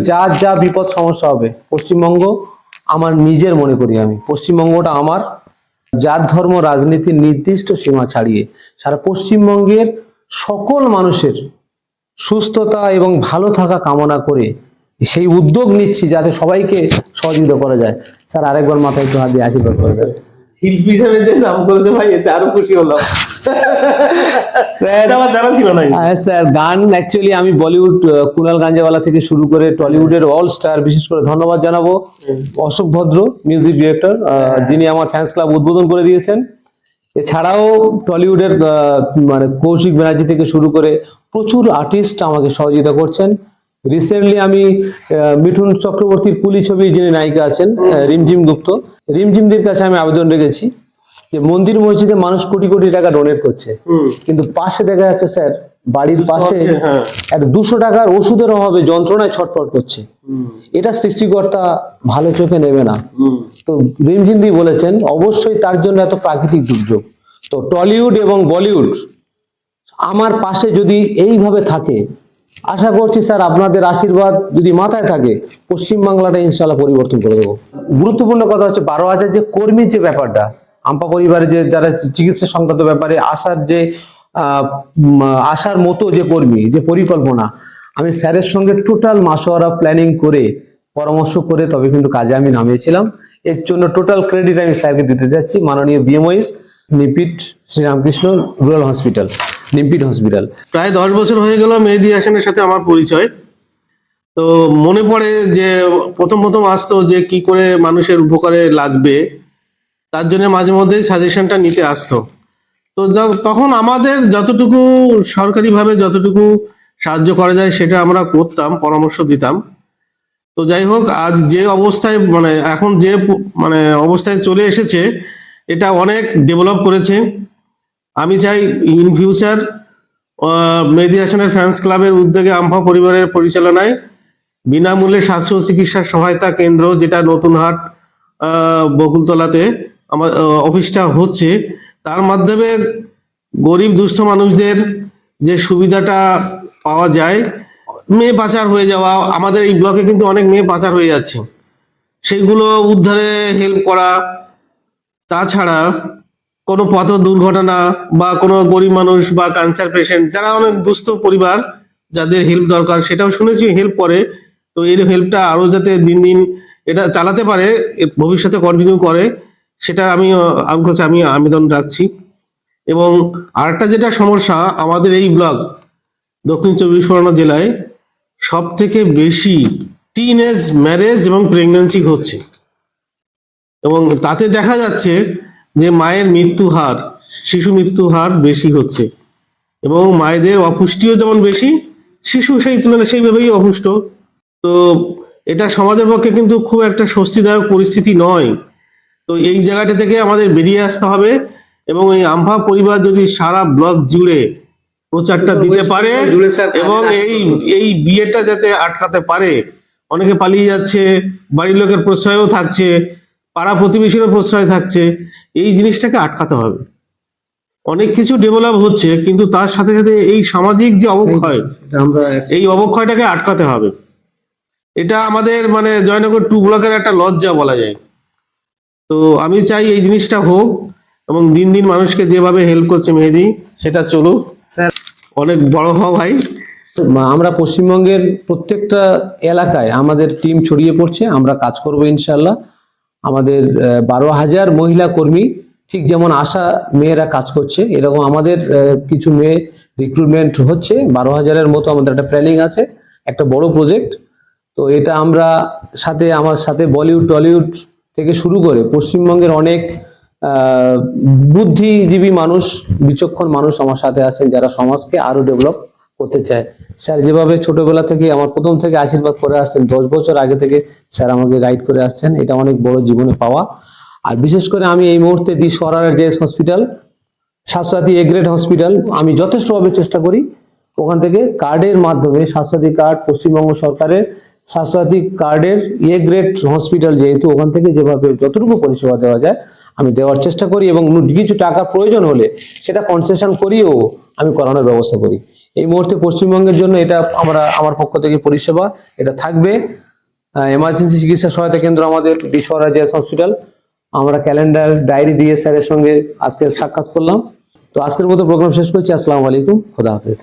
যার যা বিপদ সমস্যা হবে, পশ্চিমবঙ্গ আমার নিজের মনে করি আমি, পশ্চিমবঙ্গটা আমার, জাত ধর্ম রাজনীতির নির্দিষ্ট সীমা ছাড়িয়ে সারা পশ্চিমবঙ্গের সকল মানুষের সুস্থতা এবং ভালো থাকা কামনা করে সেই উদ্যোগ নিচ্ছি যাতে সবাইকে সহযোগিতা করা যায়। স্যার আরেকবার মাথায় একটু হাত দিয়ে আশীর্বাদ করে দেন। শিল্পী হিসেবে যে নাম করেছে ভাই, এতে আরো খুশি হলাম। স্যার আমার জানা ছিল না। হ্যাঁ স্যার, গান অ্যাকচুয়ালি আমি বলিউড কুনাল গাঞ্জেওয়ালা থেকে শুরু করে টলিউডের অল স্টার, বিশেষ করে ধন্যবাদ জানাবো অশোক ভদ্র মিউজিক ডিরেক্টর, যিনি আমার ফ্যান্স ক্লাব উদ্বোধন করে দিয়েছেন। এছাড়াও টলিউডের মানে কৌশিক ব্যানার্জি থেকে শুরু করে প্রচুর আর্টিস্ট আমাকে সহযোগিতা করছেন। রিসেন্টলি আমি মিঠুন চক্রবর্তীর কুলি ছবির যিনি নায়িকা আছেন রিমঝিম গুপ্ত, রিমঝিমদের কাছে আমি আবেদন রেখেছি যে মন্দির মসজিদে মানুষ কোটি কোটি টাকা ডোনেট করছে, কিন্তু পাশে দেখা যাচ্ছে স্যার বাড়ির পাশে একটা 200 টাকার ওষুধের অভাবে যন্ত্রণায় ছটফট করছে। এটা সৃষ্টিকর্তা ভালো চোখে নেবে না। তো রিমঝিমদি বলেছেন অবশ্যই তার জন্য এত প্রাকৃতিক দুর্যোগ। তো টলিউড এবং বলিউড আমার পাশে যদি এইভাবে থাকে, আশা করছি স্যার আপনাদের আশীর্বাদ যদি মাথায় থাকে, পশ্চিমবাংলাটা ইনশাল্লাহ পরিবর্তন করে দেবো। গুরুত্বপূর্ণ কথা হচ্ছে 12,000 যে কর্মীর যে ব্যাপারটা, আম্পা পরিবারে যে যারা চিকিৎসা সংক্রান্ত ব্যাপারে আসার মতো যে কর্মী, যে পরিকল্পনা, আমি স্যারের সঙ্গে টোটাল মাসোয়ারা প্ল্যানিং করে পরামর্শ করে তবে কিন্তু কাজে আমি নামিয়েছিলাম। এর জন্য টোটাল ক্রেডিট আমি স্যারকে দিতে যাচ্ছি, মাননীয় বিএমওএস নিপিট শ্রীরামকৃষ্ণ রুরাল হসপিটাল, নিমপিট হসপিটাল। প্রায় 10 বছর হয়ে গেল মেহেদী হাসানের সাথে আমার পরিচয়। তো মনে পড়ে যে প্রথম আসতো যে কি করে মানুষের উপকারে লাগবে, তার জন্য মাঝে মধ্যেই সাজেশনটা নিতে আসতো। তো তখন আমাদের যতটুকু সরকারিভাবে যতটুকু সাহায্য করা যায় সেটা আমরা করতাম, পরামর্শ দিতাম। তো যাই হোক, আজ যে অবস্থায় মানে এখন যে মানে অবস্থায় চলে এসেছে, এটা অনেক ডেভেলপ করেছে। আমি চাই ইন ফিউচার মেহেদী হাসানের ফ্যান্স ক্লাবের উদ্যোগে আমফা পরিবারের পরিচালনায় বিনামূল্যে স্বাস্থ্য চিকিৎসা সহায়তা কেন্দ্র, যেটা নতুনহাট বকুলতলাতে আমার অফিসটা হচ্ছে, তার মাধ্যমে গরিব দুস্থ মানুষদের যে সুবিধাটা পাওয়া যায়, মেয়ে পাচার হয়ে যাওয়া, আমাদের এই ব্লকে কিন্তু অনেক মেয়ে পাচার হয়ে যাচ্ছে, সেইগুলো উদ্ধারে হেল্প করা। তাছাড়া কোনো পথ দুর্ঘটনা বা কোনো গরিব মানুষ বা ক্যান্সার পেশেন্ট, যারা অনেক দুস্থ পরিবার, যাদের হেল্প দরকার, সেটাও শুনেছি হেল্প করে। তো এই হেল্পটা আরো যাতে দিন দিন এটা চালাতে পারে, ভবিষ্যতে কন্টিনিউ করে, সেটা আমি আবেদন রাখছি। এবং আরেকটা যেটা সমস্যা, আমাদের এই ব্লক দক্ষিণ 24 পরগনা জেলায় সব থেকে বেশি টিনেজ ম্যারেজ এবং প্রেগন্যান্সি হচ্ছে, এবং তাতে দেখা যাচ্ছে যে মায়ের মৃত্যু হার, শিশু মৃত্যু হার বেশি হচ্ছে, এবং মায়েদের অপুষ্টিও যেমন বেশি, শিশু সেই তুলনায় সেইভাবেই অপুষ্ট। তো এটা সমাজের পক্ষে কিন্তু খুব একটা স্বস্তিদায়ক পরিস্থিতি নয়। তো এই জায়গাটা থেকে আমাদের বেরিয়ে আসতে হবে, এবং এই আমফা পরিবার যদি সারা ব্লক জুড়ে প্রচারটা দিতে পারে এবং এই বিয়েটা যাতে আটকাতে পারে। অনেকে পালিয়ে যাচ্ছে, বাড়ির লোকের প্রশ্রয়ও থাকছে, পাড়া প্রতিবেশীরও প্রশ্রয় থাকছে, এই জিনিসটাকে আটকাতে হবে। অনেক কিছু ডেভেলপ হচ্ছে, কিন্তু তার সাথে সাথে এই সামাজিক যে অবক্ষয়, এই অবক্ষয়টাকে আটকাতে হবে। এটা আমাদের মানে জয়নগর 2 ব্লকের একটা লজ্জা বলা যায়। তো আমি চাই এই জিনিসটা হোক, এবং দিন দিন মানুষকে যেভাবে হেল্প করছে মেহেদী, সেটা চলুক। স্যার অনেক বড় হওয়া ভাই। আমরা পশ্চিমবঙ্গের প্রত্যেকটা এলাকায় আমাদের টিম ছড়িয়ে পড়ছে, আমরা কাজ করব ইনশাল্লাহ। আমাদের 12,000 মহিলা কর্মী, ঠিক যেমন আশা মেয়েরা কাজ করছে, এরকম আমাদের কিছু মেয়ে রিক্রুটমেন্ট হচ্ছে। 12,000-এর মতো আমাদের একটা প্ল্যানিং আছে, একটা বড় প্রজেক্ট। তো এটা আমরা আমার সাথে বলিউড টলিউড থেকে শুরু করে পশ্চিমবঙ্গের অনেক বুদ্ধিজীবী মানুষ, বিচক্ষণ মানুষ আমার সাথে আছেন, যারা সমাজকে আরো ডেভেলপ করতে চায়। স্যার যেভাবে ছোটবেলা থেকে আমার প্রথম থেকে আশীর্বাদ করে আসছেন, 10 বছর আগে থেকে স্যার আমাকে গাইড করে আসছেন, এটা অনেক বড় জীবনে পাওয়া। আর বিশেষ করে আমি এই মুহূর্তে সরার JS hospital, Swasthya Sathi A grade hospital, আমি যথেষ্টভাবে চেষ্টা করি ওখান থেকে কার্ডের মাধ্যমে, স্বাস্থ্যসাথী কার্ড পশ্চিমবঙ্গ সরকারের স্বাস্থ্যসাথী কার্ডের এ গ্রেড হসপিটাল, যেহেতু ওখান থেকে যেভাবে যতটুকু পরিষেবা দেওয়া যায় আমি দেওয়ার চেষ্টা করি, এবং কিছু টাকা প্রয়োজন হলে সেটা কনসেশন করিও আমি করানোর ব্যবস্থা করি। এই মুহূর্তে পশ্চিমবঙ্গের জন্য এটা আমার পক্ষ থেকে পরিষেবা এটা থাকবে। এমার্জেন্সি চিকিৎসা সহায়তা কেন্দ্র আমাদের বিশ্বরাজ হসপিটাল। আমরা ক্যালেন্ডার ডায়েরি দিয়ে স্যারের সঙ্গে আজকে সাক্ষাৎ করলাম। তো আজকের মতো প্রোগ্রাম শেষ করছি। আসসালামু আলাইকুম, খোদা হাফেজ।